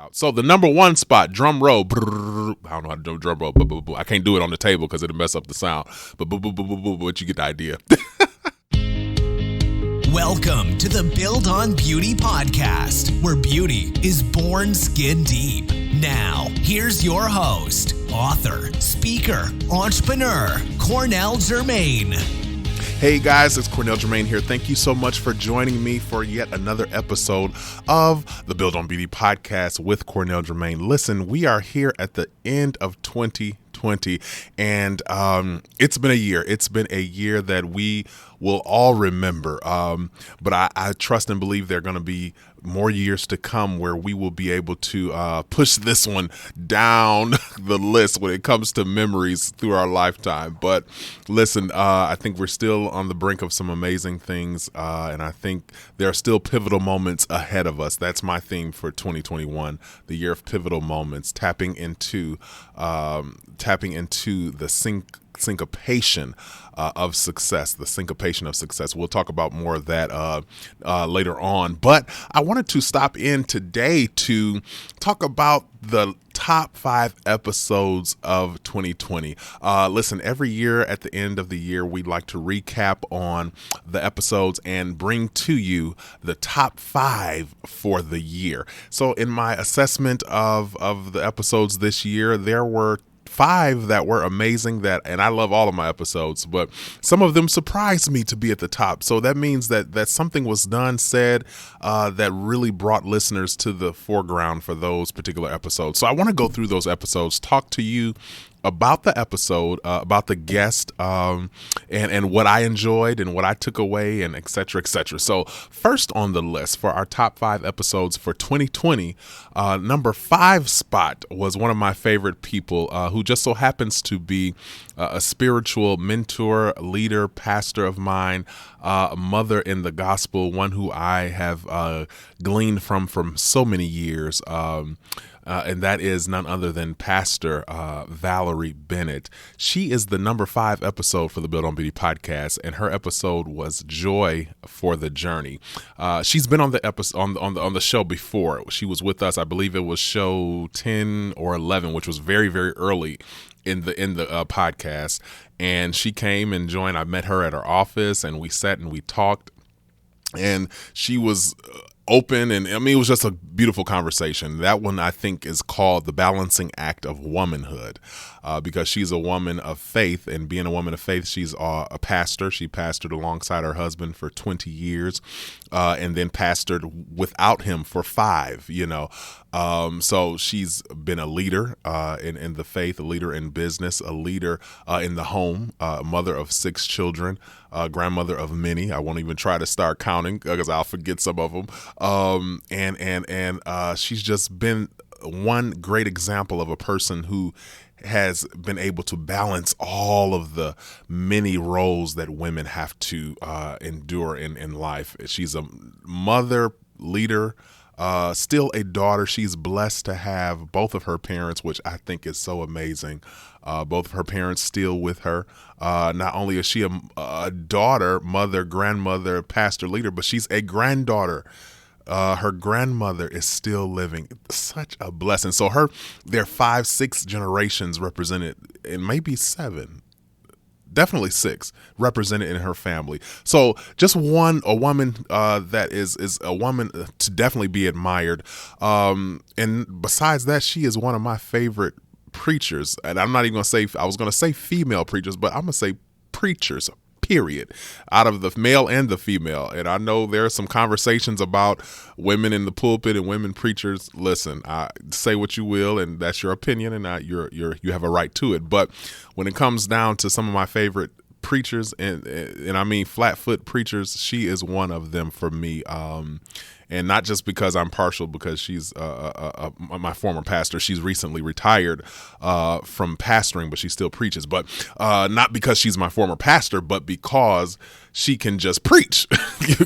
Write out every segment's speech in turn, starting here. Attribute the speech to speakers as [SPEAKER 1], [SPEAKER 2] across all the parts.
[SPEAKER 1] out. So the number one spot, drum roll. Brrr, I don't know how to do drum roll. I can't do it on the table because it'll mess up the sound. But you get the idea.
[SPEAKER 2] Welcome to the Build on Beauty podcast, where beauty is born skin deep. Now, here's your host, author, speaker, entrepreneur, Cornell Jermaine.
[SPEAKER 1] Hey guys, it's Cornell Jermaine here. Thank you so much for joining me for yet another episode of the Build on Beauty podcast with Cornell Jermaine. Listen, we are here at the end of 2020, and it's been a year. It's been a year that we will all remember, but I trust and believe there are going to be more years to come where we will be able to push this one down the list when it comes to memories through our lifetime. But listen, I think we're still on the brink of some amazing things, and I think there are still pivotal moments ahead of us. That's my theme for 2021, the year of pivotal moments, tapping into the syncopation of success, the syncopation of success. We'll talk about more of that later on. But I wanted to stop in today to talk about the top 5 episodes of 2020. Listen, every year at the end of the year, we like to recap on the episodes and bring to you the top 5 for the year. So in my assessment of the episodes this year, there were 5 that were amazing, and I love all of my episodes, but some of them surprised me to be at the top. So that means that something was done, said, that really brought listeners to the foreground for those particular episodes. So I want to go through those episodes, talk to you about the episode, about the guest, and what I enjoyed and what I took away, and et cetera, et cetera. So first on the list for our top 5 episodes for 2020, number 5 spot was one of my favorite people, who just so happens to be a spiritual mentor, leader, pastor of mine, a mother in the gospel, one who I have gleaned from so many years. And that is none other than Pastor Valerie Bennett. She is the number 5 episode for the Build on Beauty podcast, and her episode was Joy for the Journey. She's been on the episode on the show before. She was with us. I believe it was show 10 or 11, which was very, very early in the podcast. And she came and joined. I met her at her office, and we sat and we talked. And she was open, and I mean, it was just a beautiful conversation. That one, I think, is called The Balancing Act of Womanhood, because she's a woman of faith, and being a woman of faith, she's a pastor. She pastored alongside her husband for 20 years, and then pastored without him for 5, so she's been a leader in the faith, a leader in business, a leader in the home, a mother of 6 children, grandmother of many. I won't even try to start counting because I'll forget some of them. And she's just been one great example of a person who has been able to balance all of the many roles that women have to endure in life. She's a mother, leader, still a daughter. She's blessed to have both of her parents, which I think is so amazing. Both of her parents still with her. Not only is she a daughter, mother, grandmother, pastor, leader, but she's a granddaughter. Her grandmother is still living. Such a blessing. So there are 5, 6 generations represented, and maybe 7. Definitely 6 represented in her family. So just a woman that is a woman to definitely be admired. And besides that, she is one of my favorite preachers. And I'm not even going to say, I was going to say female preachers, but I'm going to say preachers, period, out of the male and the female. And I know there are some conversations about women in the pulpit and women preachers. Listen, say what you will, and that's your opinion, and you have a right to it. But when it comes down to some of my favorite preachers, and I mean flat-foot preachers, she is one of them for me. And not just because I'm partial, because she's my former pastor. She's recently retired from pastoring, but she still preaches. But not because she's my former pastor, but because she can just preach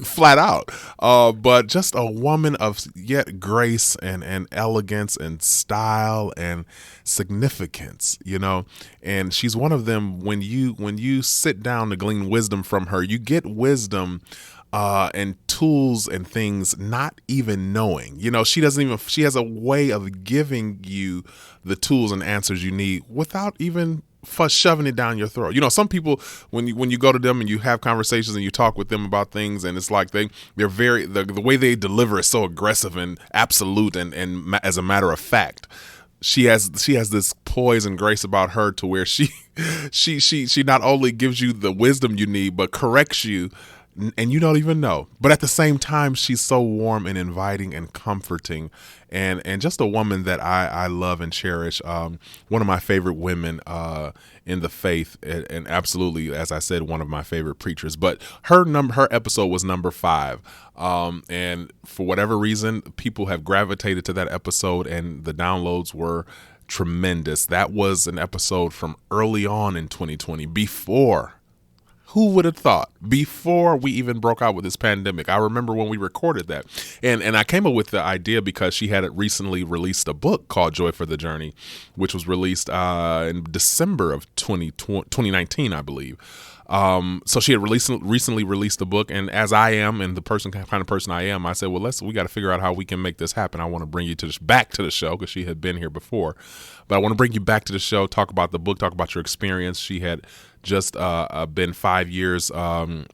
[SPEAKER 1] flat out. But just a woman of yet grace and elegance and style and significance, And she's one of them. When you sit down to glean wisdom from her, you get wisdom and tools and things, not even knowing. She has a way of giving you the tools and answers you need without even shoving it down your throat. Some people, when you go to them and you have conversations and you talk with them about things, and it's like they're very, the way they deliver is so aggressive and absolute and as a matter of fact. She has this poise and grace about her to where she not only gives you the wisdom you need, but corrects you and you don't even know. But at the same time, she's so warm and inviting and comforting, and just a woman that I love and cherish. One of my favorite women in the faith, and absolutely, as I said, one of my favorite preachers. But her episode was number 5. And for whatever reason, people have gravitated to that episode, and the downloads were tremendous. That was an episode from early on in 2020, who would have thought, before we even broke out with this pandemic. I remember when we recorded that, and I came up with the idea because she had recently released a book called Joy for the Journey, which was released in December of 2019, I believe. So she had recently released the book, and as I am, and the kind of person I am, I said, well, we got to figure out how we can make this happen. I want to bring you back to the show, because she had been here before, but I want to bring you back to the show, talk about the book, talk about your experience. She had just been 5 years in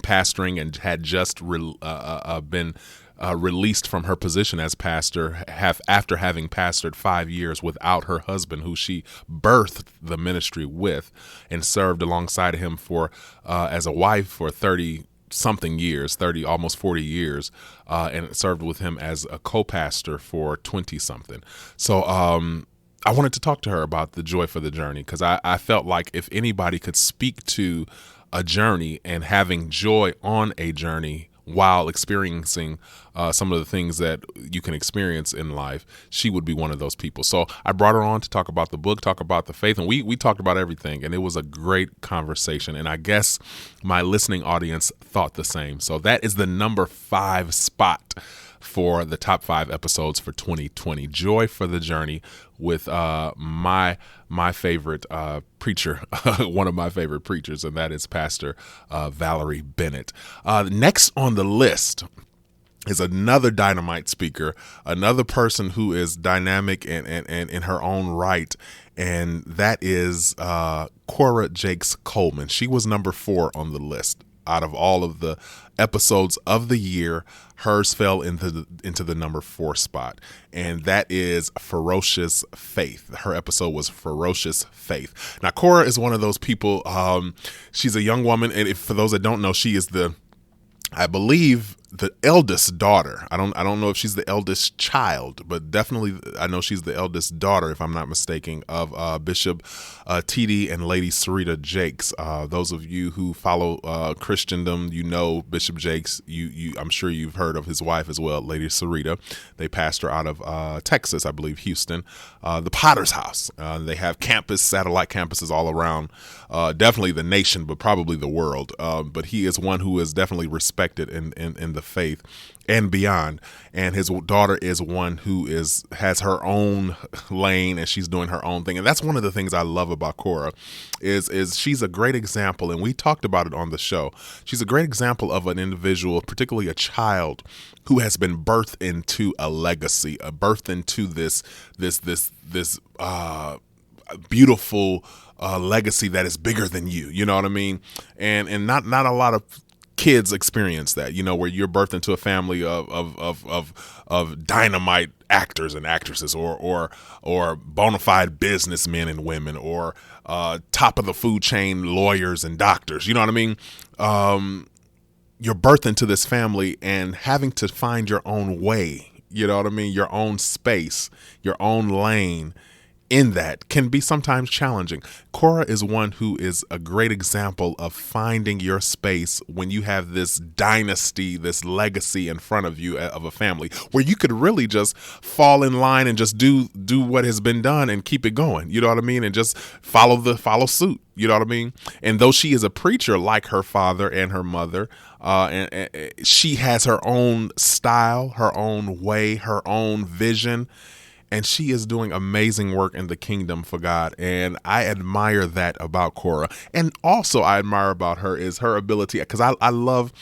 [SPEAKER 1] pastoring, and had just been released from her position as pastor after having pastored 5 years without her husband, who she birthed the ministry with and served alongside him for as a wife for 30-something years, almost 40 years, and served with him as a co-pastor for 20-something. So I wanted to talk to her about the joy for the journey, because I felt like if anybody could speak to a journey and having joy on a journey while experiencing some of the things that you can experience in life, she would be one of those people. So I brought her on to talk about the book, talk about the faith, and we talked about everything, and it was a great conversation, and I guess my listening audience thought the same. So that is the number 5 spot for the top 5 episodes for 2020, Joy for the Journey, with my favorite preacher, one of my favorite preachers, and that is Pastor Valerie Bennett. Next on the list is another dynamite speaker, another person who is dynamic and in her own right, and that is Cora Jakes Coleman. She was number 4 on the list. Out of all of the episodes of the year, hers fell into the number 4 spot, and that is Ferocious Faith. Her episode was Ferocious Faith. Now, Cora is one of those people. She's a young woman, and for those that don't know, she is I believe, the eldest daughter. I don't know if she's the eldest child, but definitely I know she's the eldest daughter, if I'm not mistaken, of Bishop T.D. and Lady Sarita Jakes. Those of you who follow Christendom, you know Bishop Jakes. I'm sure you've heard of his wife as well, Lady Sarita. They pastor out of Texas, I believe, Houston, the Potter's House. They have satellite campuses all around, definitely the nation, but probably the world. But he is one who is definitely respected in the faith and beyond, and his daughter is one who has her own lane, and she's doing her own thing. And that's one of the things I love about Cora is she's a great example, and we talked about it on the show. She's a great example of an individual, particularly a child, who has been birthed into a legacy, birthed into this beautiful legacy that is bigger than you. You know what I mean? And not a lot of kids experience that, where you're birthed into a family of dynamite actors and actresses, or bona fide businessmen and women, or top of the food chain lawyers and doctors. You know what I mean? You're birthed into this family and having to find your own way. You know what I mean? Your own space, your own lane in that can be sometimes challenging. Cora is one who is a great example of finding your space when you have this dynasty, this legacy in front of you of a family, where you could really just fall in line and just do what has been done and keep it going. You know what I mean? And just follow suit. You know what I mean? And though she is a preacher like her father and her mother, and she has her own style, her own way, her own vision. and she is doing amazing work in the kingdom for God. And I admire that about Cora. And also I admire about her is her ability, because I love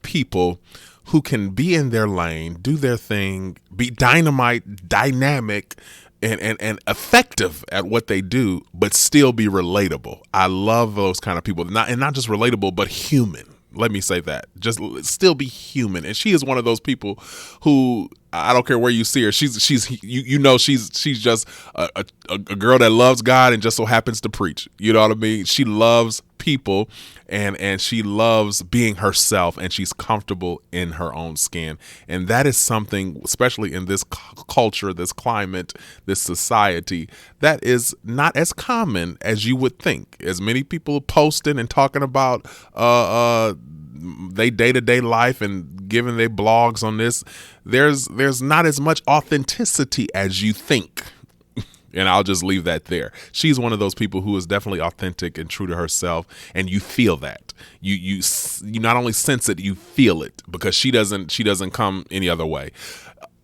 [SPEAKER 1] people who can be in their lane, do their thing, be dynamic, and effective at what they do, but still be relatable. I love those kind of people. Not just relatable, but human. Let me say that. Just still be human. And she is one of those people who, I don't care where you see her, she's just a girl that loves God and just so happens to preach. You know what I mean? She loves people and she loves being herself, and she's comfortable in her own skin. And that is something, especially in this culture, this climate, this society, that is not as common as you would think. As many people posting and talking about they day-to-day life and giving their blogs on this, there's not as much authenticity as you think. And I'll just leave that there. She's one of those people who is definitely authentic and true to herself, and you feel that. You not only sense it, you feel it, because she doesn't come any other way.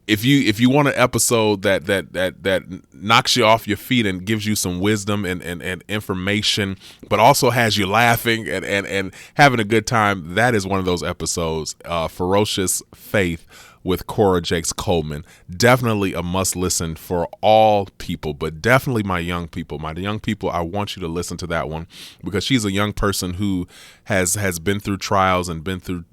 [SPEAKER 1] If you want an episode that knocks you off your feet and gives you some wisdom and information, but also has you laughing and having a good time, that is one of those episodes. Ferocious Faith with Cora Jakes Coleman. Definitely a must listen for all people, but definitely my young people. I want you to listen to that one, because she's a young person who has been through trials and been through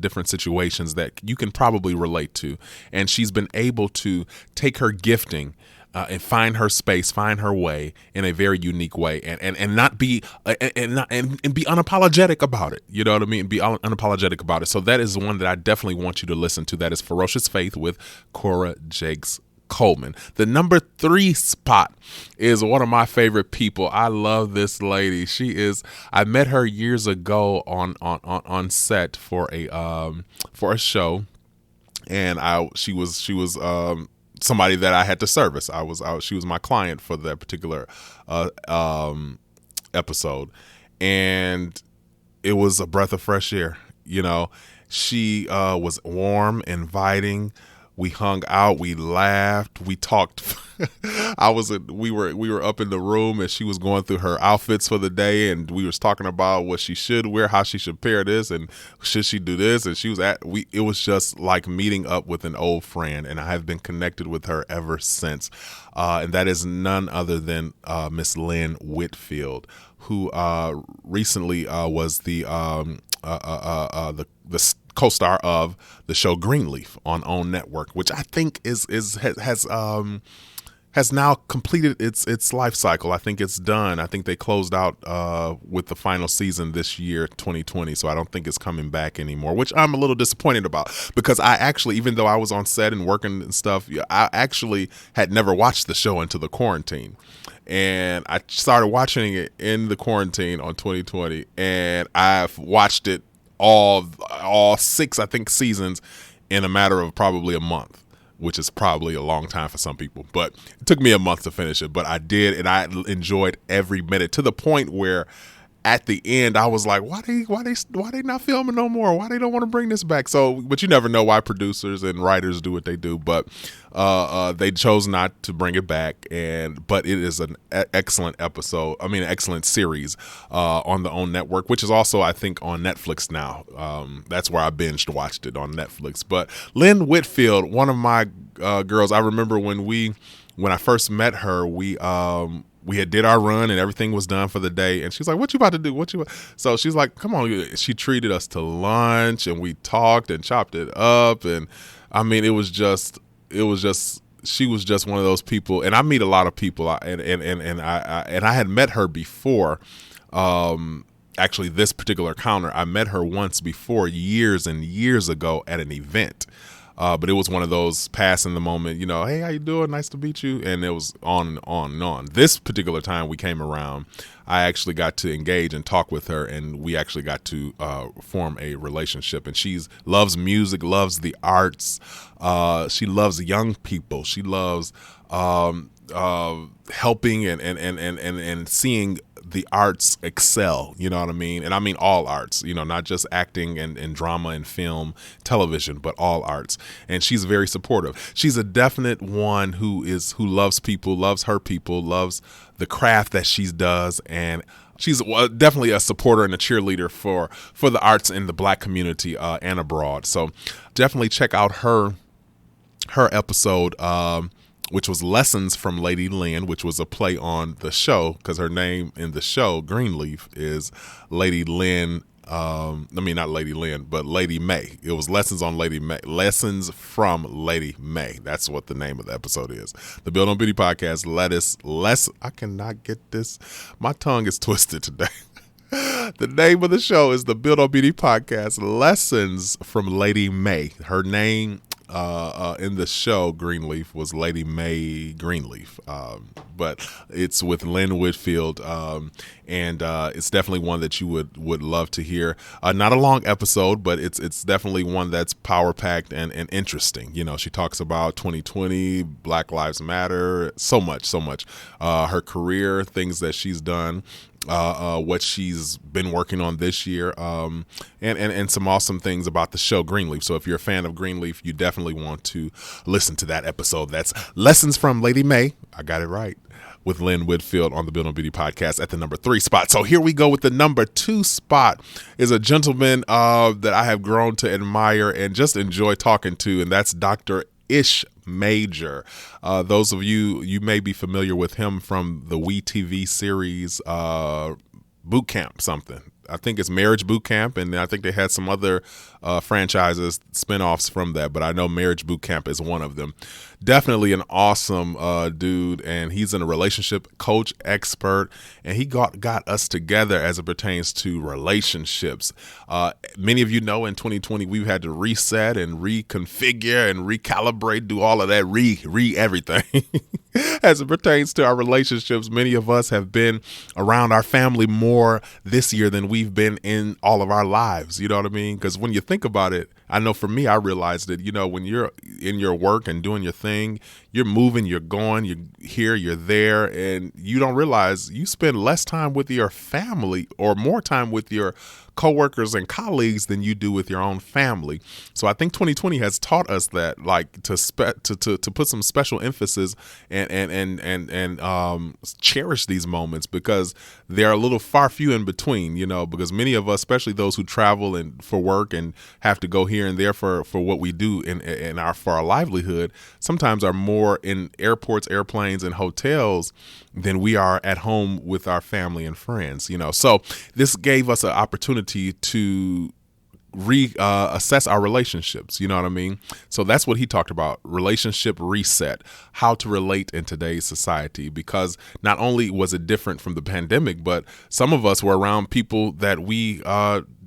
[SPEAKER 1] different situations that you can probably relate to. And she's been able to take her gifting and find her space, find her way in a very unique way, and not be and be unapologetic about it. You know what I mean? Be unapologetic about it. So that is one that I definitely want you to listen to. That is Ferocious Faith with Cora Jakes Coleman. The number 3 spot is one of my favorite people. I love this lady. I met her years ago on set for a show, and she was somebody that I had to service. She was my client for that particular episode, and it was a breath of fresh air. You know, she was warm, inviting. We hung out, we laughed, we talked. We were up in the room, and she was going through her outfits for the day, and we was talking about what she should wear, how she should pair this, and should she do this. And it was just like meeting up with an old friend, and I have been connected with her ever since. And that is none other than Miss Lynn Whitfield, who recently was the co-star of the show Greenleaf on OWN Network, which I think has now completed its life cycle. I think it's done. I think they closed out with the final season this year, 2020. So I don't think it's coming back anymore, which I'm a little disappointed about, because I actually, even though I was on set and working and stuff, I actually had never watched the show until the quarantine. And I started watching it in the quarantine on 2020, and I've watched it all 6, I think, seasons in a matter of probably a month, which is probably a long time for some people. But it took me a month to finish it, but I did, and I enjoyed every minute, to the point where at the end I was like, why they not filming no more? Why they don't want to bring this back? So, but you never know why producers and writers do what they do. But they chose not to bring it back, but it is an excellent excellent series on the OWN Network, which is also, I think, on Netflix now. That's where I binged watched it, on Netflix. But Lynn Whitfield, one of my girls, I remember when I first met her, we had did our run and everything was done for the day, and she's like, what you about to do? So she's like, come on. She treated us to lunch, and we talked and chopped it up, and I mean, she was just one of those people. And I meet a lot of people, and I had met her before. Actually, this particular encounter, I met her once before, years and years ago, at an event. But it was one of those pass in the moment, hey, how you doing? Nice to meet you. And it was on and on and on. This particular time we came around, I actually got to engage and talk with her, and we actually got to form a relationship. And she loves music, loves the arts. She loves young people. She loves helping and seeing the arts excel, you know what I mean? And I mean all arts, not just acting and drama and film, television, but all arts. And she's very supportive. She's a definite one who loves people, loves her people, loves the craft that she does, and she's definitely a supporter and a cheerleader for the arts in the Black community and abroad. So definitely check out her episode, which was Lessons from Lady Lynn, which was a play on the show, because her name in the show, Greenleaf, is Lady Lynn. Not Lady Lynn, but Lady May. It was Lessons on Lady May. Lessons from Lady May. That's what the name of the episode is. The Build on Beauty podcast. I cannot get this. My tongue is twisted today. The name of the show is the Build on Beauty podcast. Lessons from Lady May. Her name in the show Greenleaf was Lady May Greenleaf, but it's with Lynn Whitfield, and it's definitely one that you would love to hear. Not a long episode, but it's definitely one that's power packed and interesting. She talks about 2020, Black Lives Matter, so much, her career, things that she's done, what she's been working on this year, and some awesome things about the show Greenleaf. So if you're a fan of Greenleaf, you definitely want to listen to that episode. That's Lessons from Lady May. I got it right. With Lynn Whitfield on the Build on Beauty podcast at the number 3 spot. So here we go with the number 2 spot. Is a gentleman that I have grown to admire and just enjoy talking to, and that's Dr. Ish Major. Those of you may be familiar with him from the WeTV series Boot Camp something. I think it's Marriage Boot Camp, and I think they had some other franchises, spinoffs from that, but I know Marriage Boot Camp is one of them. Definitely an awesome dude, and he's in a relationship coach expert, and he got us together as it pertains to relationships. Many of you know in 2020 we've had to reset and reconfigure and recalibrate, do all of that, everything. As it pertains to our relationships, many of us have been around our family more this year than we've been in all of our lives. You know what I mean? Because when you think about it, I know for me, I realized that, when you're in your work and doing your thing, you're moving, you're going, you're here, you're there, and you don't realize you spend less time with your family or more time with your coworkers and colleagues than you do with your own family. So I think 2020 has taught us that, like, to put some special emphasis and cherish these moments, because they're a little far few in between, because many of us, especially those who travel and for work and have to go here and there for what we do for our livelihood, sometimes are more in airports, airplanes, and hotels than we are at home with our family and friends. So this gave us an opportunity to assess our relationships. You know what I mean? So that's what he talked about: relationship reset, how to relate in today's society, because not only was it different from the pandemic, but some of us were around people that we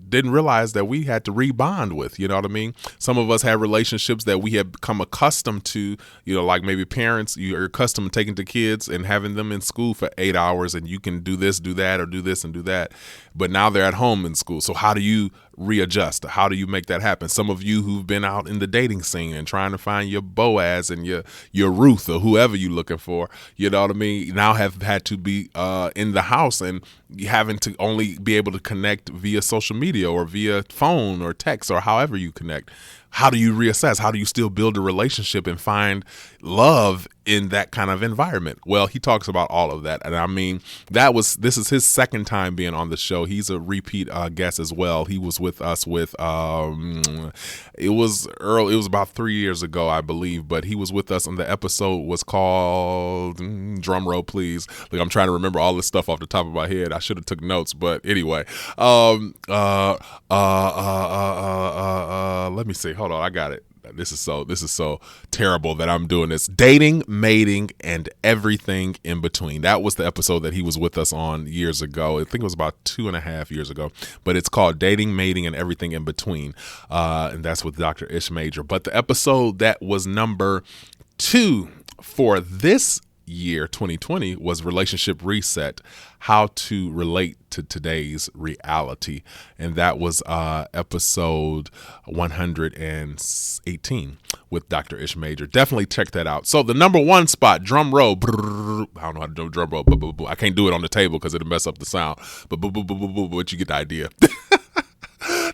[SPEAKER 1] didn't realize that we had to rebond with. You know what I mean? Some of us had relationships that we had become accustomed to, like maybe parents, you're accustomed to taking the kids and having them in school for 8 hours, and you can do this, do that, or do this and do that. But now they're at home in school. So how do you readjust? How do you make that happen? Some of you who've been out in the dating scene and trying to find your Boaz and your Ruth or whoever you're looking for, you know what I mean, now have had to be in the house and having to only be able to connect via social media or via phone or text or however you connect. How do you reassess? How do you still build a relationship and find love in that kind of environment? Well, he talks about all of that. And I mean, this is his second time being on the show. He's a repeat guest as well. He was with us it was about 3 years ago, I believe, but he was with us, and the episode was called, drum roll please. Like, I'm trying to remember all this stuff off the top of my head. I should have took notes, but anyway, let me see. Hold on, I got it. This is so terrible that I'm doing this. Dating, mating, and everything in between. That was the episode that he was with us on years ago. I think it was about 2.5 years ago, but it's called Dating, Mating, and Everything in Between. And that's with Dr. Ish Major. But the episode that was number 2 for this year 2020 was Relationship Reset, how to relate to today's reality. And that was episode 118 with Dr. Ish Major. Definitely check that out. So the number one spot, drum roll. Brrr, I don't know how to do drum roll. I can't do it on the table because it'll mess up the sound. But you get the idea.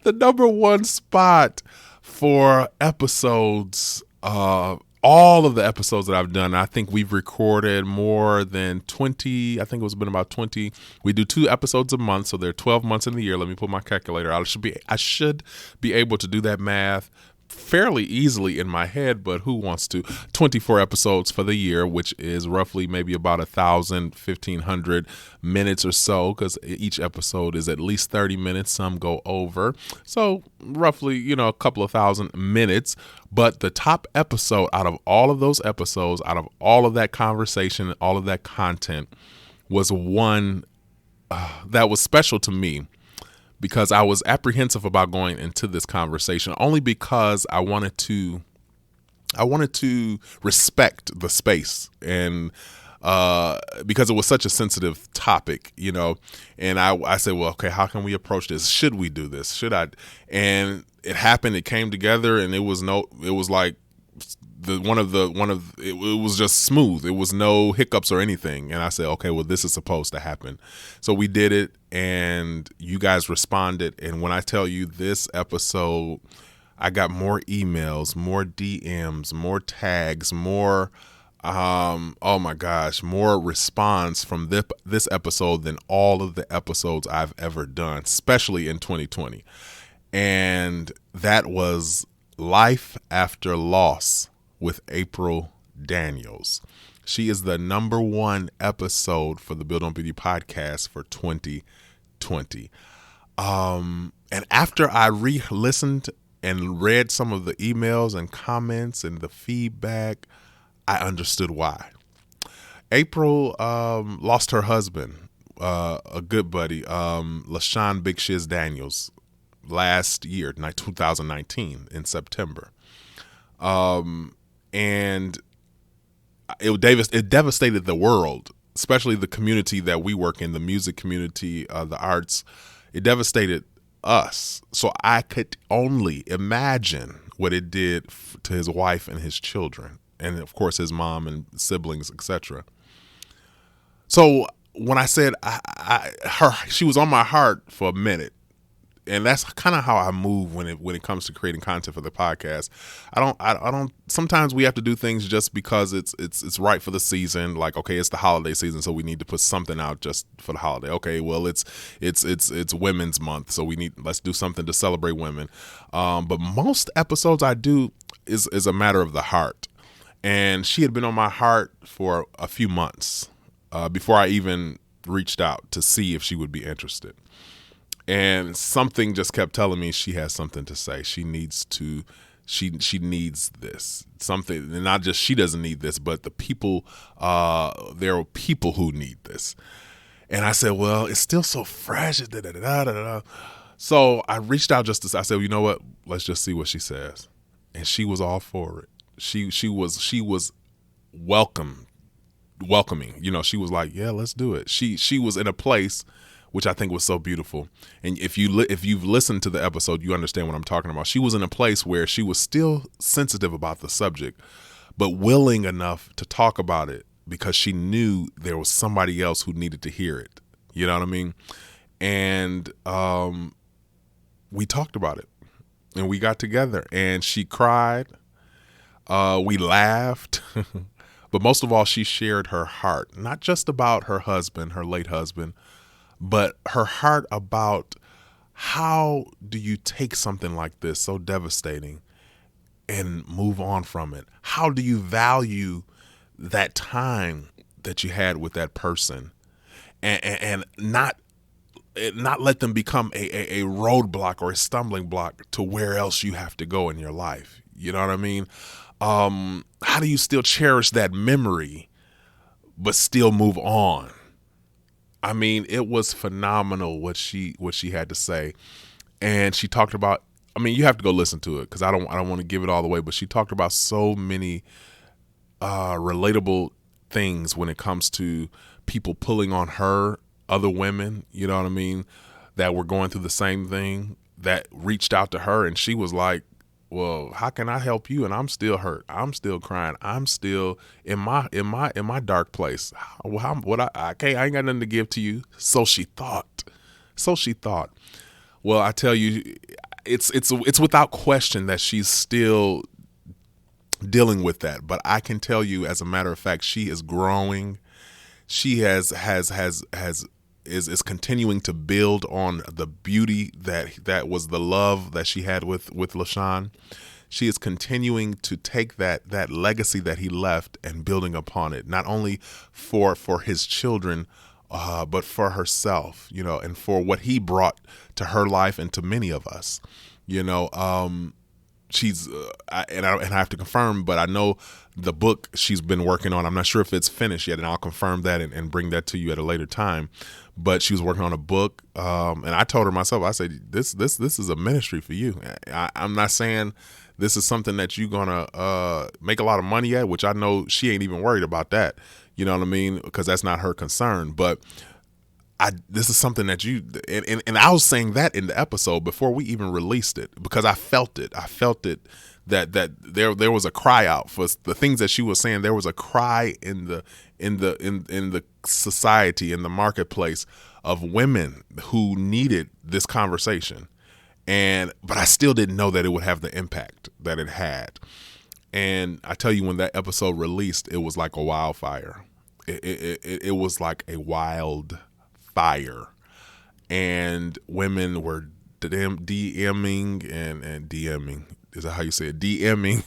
[SPEAKER 1] The number one spot for episodes, all of the episodes that I've done, I think we've recorded more than 20. I think it's been about 20. We do 2 episodes a month, so there are 12 months in the year. Let me put my calculator out. I should be able to do that math fairly easily in my head, but who wants to? 24 episodes for the year, which is roughly maybe about 1,500 minutes or so, because each episode is at least 30 minutes. Some go over. So roughly, a couple of thousand minutes. But the top episode out of all of those episodes, out of all of that conversation, all of that content, was one that was special to me, because I was apprehensive about going into this conversation, only because I wanted to respect the space, and because it was such a sensitive topic, and I said, well, okay, how can we approach this? Should we do this? Should I? And it happened. It came together, and it was like it was just smooth. It was no hiccups or anything. And I said, okay, well, this is supposed to happen. So we did it, and you guys responded. And when I tell you this episode, I got more emails, more DMs, more tags, more, oh my gosh, more response from this episode than all of the episodes I've ever done, especially in 2020. And that was Life After Loss with April Daniels. She is the number one episode for the Build on Beauty podcast for 2020. And after I re-listened and read some of the emails and comments and the feedback, I understood why. April lost her husband, a good buddy, LaShawn Big Shiz Daniels, last year, 2019, in September. And it devastated the world, especially the community that we work in, the music community, the arts. It devastated us. So I could only imagine what it did to his wife and his children, and of course his mom and siblings, etc. So when I said she was on my heart for a minute. And that's kind of how I move when it comes to creating content for the podcast. I don't. Sometimes we have to do things just because it's right for the season. Like, okay, it's the holiday season, so we need to put something out just for the holiday. Okay, well, it's Women's Month, so let's do something to celebrate women. But most episodes I do is a matter of the heart. And she had been on my heart for a few months before I even reached out to see if she would be interested. And something just kept telling me she has something to say. She needs this. Something, and not just she doesn't need this, but the people, there are people who need this. And I said, well, it's still so fresh. So I reached out just to say, I said, well, you know what? Let's just see what she says. And she was all for it. She was welcoming. She was like, yeah, let's do it. She was in a place which I think was so beautiful. And if you've listened to the episode, you understand what I'm talking about. She was in a place where she was still sensitive about the subject, but willing enough to talk about it because she knew there was somebody else who needed to hear it. You know what I mean? And we talked about it, and we got together, and she cried. We laughed. But most of all, she shared her heart, not just about her husband, her late husband, but her heart about how do you take something like this, so devastating, and move on from it? How do you value that time that you had with that person, and not let them become a roadblock or a stumbling block to where else you have to go in your life? You know what I mean? How do you still cherish that memory, but still move on? I mean, it was phenomenal what she had to say. And she talked about, I mean, you have to go listen to it because I don't want to give it all away, but she talked about so many relatable things when it comes to people pulling on her, other women, you know what I mean, that were going through the same thing, that reached out to her, and she was like, well, how can I help you? And I'm still hurt. I'm still crying. I'm still in my dark place. I ain't got nothing to give to you. So she thought. Well, I tell you, it's without question that she's still dealing with that. But I can tell you, as a matter of fact, she is growing. She is continuing to build on the beauty that was the love that she had with LaShawn. She is continuing to take that legacy that he left and building upon it, not only for his children, but for herself, you know, and for what he brought to her life and to many of us, you know. She's I have to confirm, but I know the book she's been working on, I'm not sure if it's finished yet, and I'll confirm that and bring that to you at a later time. But she was working on a book, and I told her myself, I said, this is a ministry for you. I'm not saying this is something that you're gonna make a lot of money at, which I know she ain't even worried about that, you know what I mean, because that's not her concern. But this is something that you, and I was saying that in the episode before we even released it, because I felt it that there was a cry out for the things that she was saying. There was a cry in the society, in the marketplace, of women who needed this conversation, but I still didn't know that it would have the impact that it had. And I tell you, when that episode released, it was like a wildfire. It was like a wildfire, and women were DMing and DMing. Is that how you say it? DMing,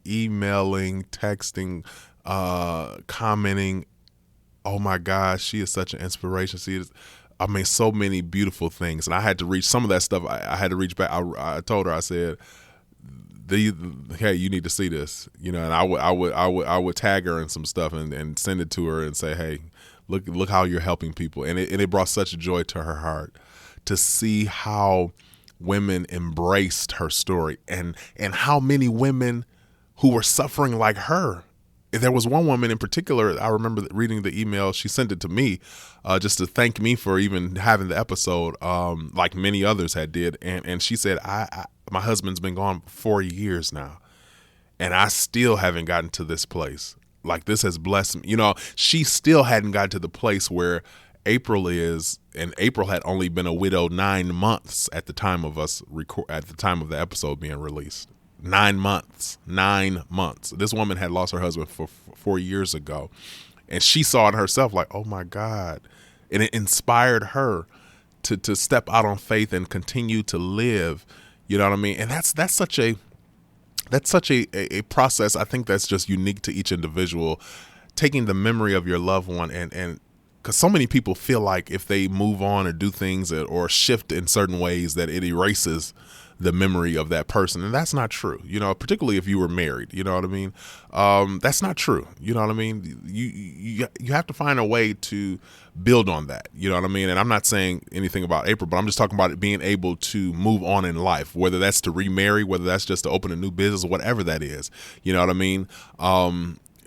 [SPEAKER 1] emailing, texting, commenting. Oh my gosh, she is such an inspiration. She is, I mean, so many beautiful things. And I had to reach some of that stuff. I had to reach back. I told her, I said, hey, you need to see this, you know. And I would tag her in some stuff and send it to her and say, hey, look how you're helping people. And it brought such joy to her heart to see how women embraced her story, and how many women who were suffering like her. There was one woman in particular, I remember reading the email. She sent it to me just to thank me for even having the episode, like many others had did. And she said, my husband's been gone for 4 years now, and I still haven't gotten to this place. Like, this has blessed me. You know, she still hadn't gotten to the place where April is, and April had only been a widow 9 months at the time of at the time of the episode being released. 9 months. This woman had lost her husband for 4 years ago, and she saw it herself, like, oh my God. And it inspired her to step out on faith and continue to live. You know what I mean? And that's such a process. I think that's just unique to each individual, taking the memory of your loved one, and because so many people feel like if they move on or do things or shift in certain ways, that it erases the memory of that person. And that's not true, you know, particularly if you were married, you know what I mean? That's not true. You know what I mean? You have to find a way to build on that, you know what I mean? And I'm not saying anything about April, but I'm just talking about it being able to move on in life, whether that's to remarry, whether that's just to open a new business, whatever that is, you know what I mean?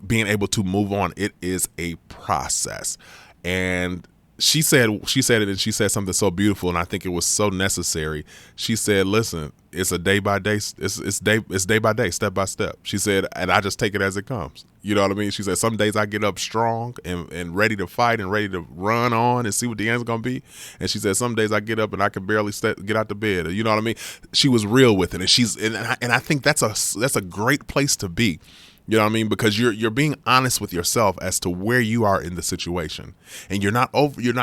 [SPEAKER 1] Being able to move on, it is a process. And she said it, and she said something so beautiful, and I think it was so necessary. She said, listen, it's a day by day, it's day by day, step by step. She said, and I just take it as it comes. You know what I mean? She said, some days I get up strong and ready to fight and ready to run on and see what the end's gonna be. And she said, some days I get up and I can barely get out the bed. You know what I mean? She was real with it, and I think that's a great place to be. You know what I mean? Because you're being honest with yourself as to where you are in the situation, and you're not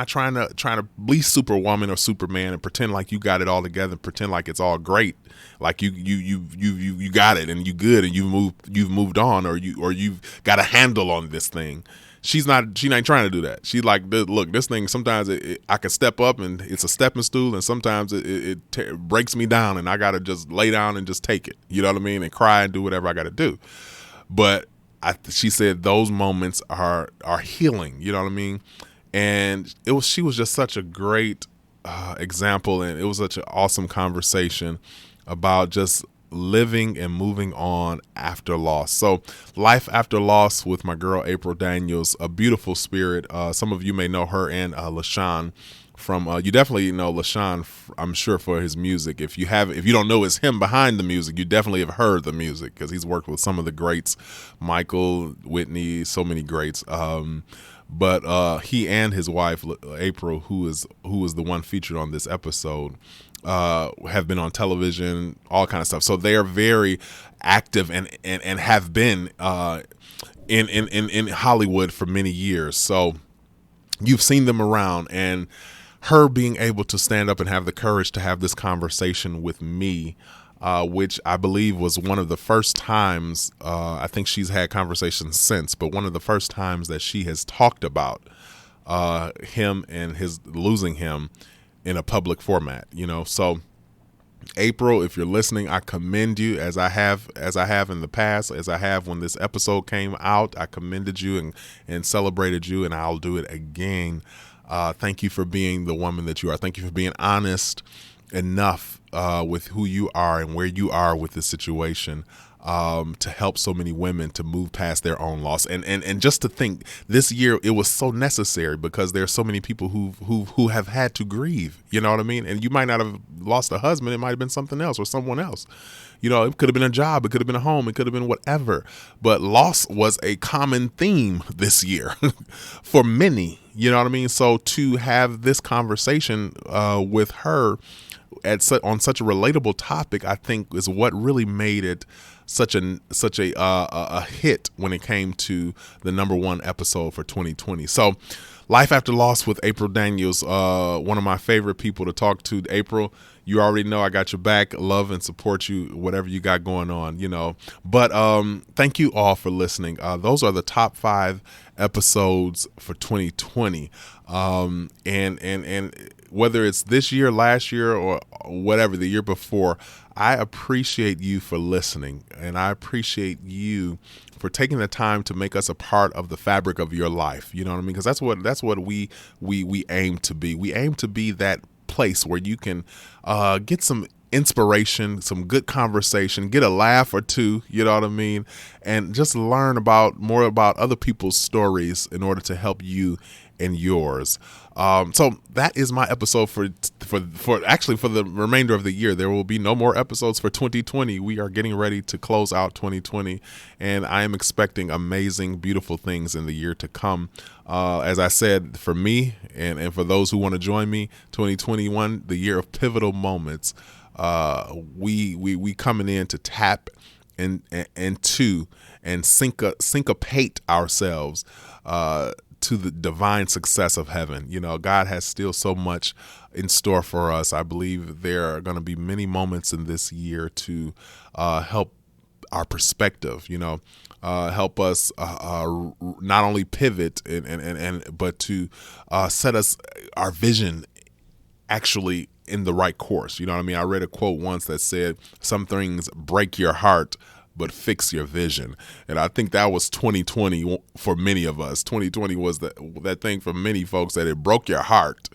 [SPEAKER 1] trying to be Superwoman or Superman and pretend like you got it all together, pretend like it's all great, like you got it and you good and you've moved on, or you've got a handle on this thing. She ain't trying to do that. She's like, look, this thing, sometimes I can step up and it's a stepping stool, and sometimes it breaks me down and I got to just lay down and just take it. You know what I mean? And cry and do whatever I got to do. But she said those moments are healing. You know what I mean? And she was just such a great example, and it was such an awesome conversation about just living and moving on after loss. So life after loss with my girl April Daniels, a beautiful spirit. Some of you may know her and LaShawn from you definitely know LaShawn, I'm sure, for his music. If you don't know it's him behind the music, you definitely have heard the music because he's worked with some of the greats, Michael, Whitney, so many greats. But he and his wife April, who is the one featured on this episode, have been on television, all kind of stuff. So they are very active and have been in Hollywood for many years. So you've seen them around, and her being able to stand up and have the courage to have this conversation with me, which I believe was one of the first times, I think she's had conversations since, but one of the first times that she has talked about him and his losing him in a public format, So April, if you're listening, I commend you as I have in the past, as I have when this episode came out. I commended you and celebrated you, and I'll do it again. Thank you for being the woman that you are. Thank you for being honest enough with who you are and where you are with the situation, to help so many women to move past their own loss. And just to think this year, it was so necessary because there are so many people who have had to grieve, you know what I mean? And you might not have lost a husband. It might have been something else or someone else. It could have been a job. It could have been a home. It could have been whatever. But loss was a common theme this year for many, you know what I mean? So to have this conversation with her on such a relatable topic, I think is what really made it such a hit when it came to the #1 episode for 2020. So Life After Loss with April Daniels, one of my favorite people to talk to. April, you already know I got your back, love and support you, whatever you got going on, But thank you all for listening. Those are the top 5 episodes for 2020. And whether it's this year, last year, or whatever, the year before, I appreciate you for listening, and I appreciate you for taking the time to make us a part of the fabric of your life. You know what I mean? Because that's what we aim to be. We aim to be that place where you can get some inspiration, some good conversation, get a laugh or two, you know what I mean, and just learn more about other people's stories in order to help you and yours. So that is my episode for the remainder of the year. There will be no more episodes for 2020. We are getting ready to close out 2020, and I am expecting amazing, beautiful things in the year to come. As I said, for me and for those who want to join me, 2021, the year of pivotal moments. We coming in to tap into and syncopate ourselves to the divine success of heaven. God has still so much in store for us. I believe there are going to be many moments in this year to help our perspective, help us not only pivot but to set our vision actually in the right course. You know what I mean? I read a quote once that said, "Some things break your heart, but fix your vision." And I think that was 2020 for many of us. 2020 was that thing for many folks, that it broke your heart,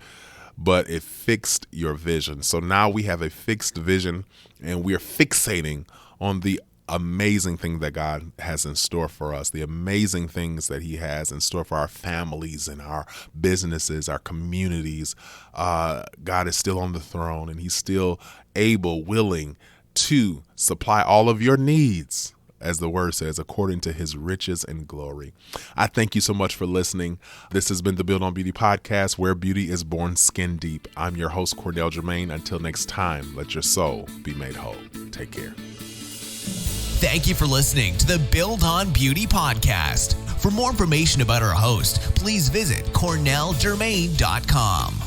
[SPEAKER 1] but it fixed your vision. So now we have a fixed vision, and we're fixating on the amazing thing that God has in store for us, the amazing things that he has in store for our families and our businesses, our communities. God is still on the throne, and he's still able, willing to supply all of your needs, as the word says, according to his riches and glory. I thank you so much for listening. This has been the Build on Beauty podcast, where beauty is born skin deep. I'm your host, Cornell Jermaine. Until next time, let your soul be made whole. Take care.
[SPEAKER 2] Thank you for listening to the Build on Beauty podcast. For more information about our host, please visit cornelljermaine.com.